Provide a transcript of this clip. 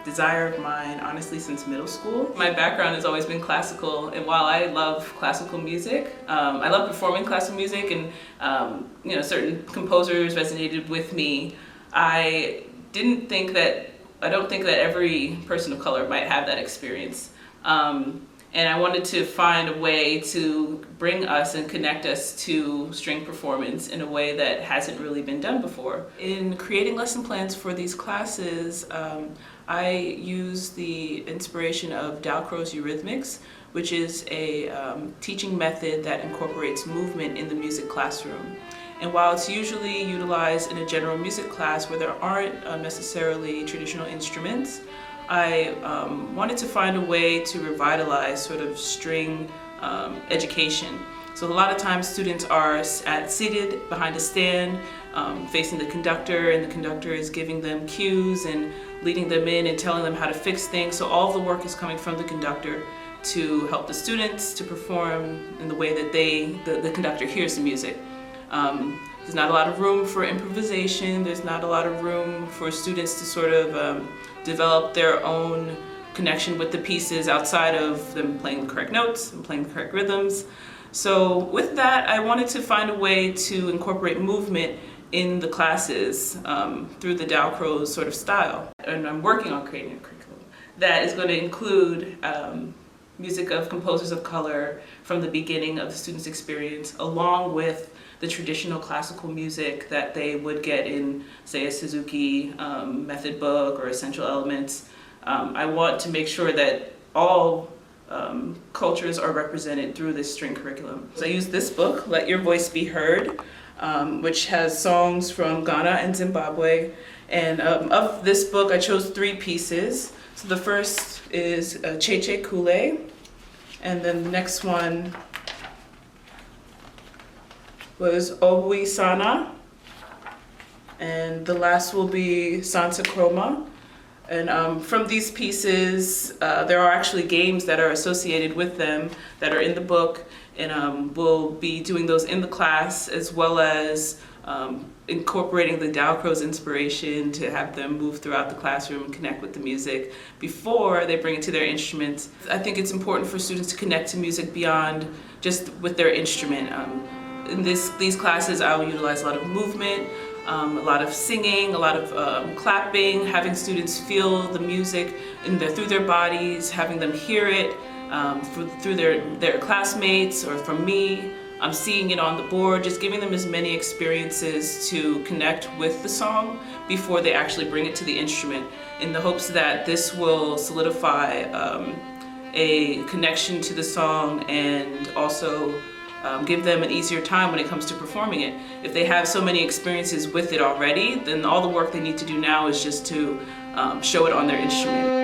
desire of mine, honestly, since middle school. My background has always been classical, and while I love classical music, I love performing classical music, and certain composers resonated with me. I don't think that every person of color might have that experience. And I wanted to find a way to bring us and connect us to string performance in a way that hasn't really been done before. In creating lesson plans for these classes, I use the inspiration of Dalcroze Eurythmics, which is a teaching method that incorporates movement in the music classroom. And while it's usually utilized in a general music class where there aren't necessarily traditional instruments, I wanted to find a way to revitalize sort of string education. So a lot of times students are seated behind a stand facing the conductor, and the conductor is giving them cues and leading them in and telling them how to fix things. So all of the work is coming from the conductor to help the students to perform in the way that the conductor hears the music. There's not a lot of room for improvisation. There's not a lot of room for students to sort of develop their own connection with the pieces outside of them playing the correct notes and playing the correct rhythms. So with that, I wanted to find a way to incorporate movement in the classes through the Dalcroze sort of style. And I'm working on creating a curriculum that is going to include music of composers of color from the beginning of the student's experience, along with the traditional classical music that they would get in, say, a Suzuki method book or Essential Elements. I want to make sure that all cultures are represented through this string curriculum. So I use this book, Let Your Voice Be Heard, which has songs from Ghana and Zimbabwe. And of this book, I chose 3 pieces. So the first is Cheche Kule, and then the next one was Obui Sana, and the last will be Santa Chroma. And from these pieces, there are actually games that are associated with them that are in the book, and we'll be doing those in the class, as well as incorporating the Dalcroze inspiration to have them move throughout the classroom and connect with the music before they bring it to their instruments. I think it's important for students to connect to music beyond just with their instrument. In these classes, I will utilize a lot of movement, a lot of singing, a lot of clapping, having students feel the music through their bodies, having them hear it through their classmates or from me. I'm seeing it on the board, just giving them as many experiences to connect with the song before they actually bring it to the instrument, in the hopes that this will solidify a connection to the song and also give them an easier time when it comes to performing it. If they have so many experiences with it already, then all the work they need to do now is just to show it on their instrument.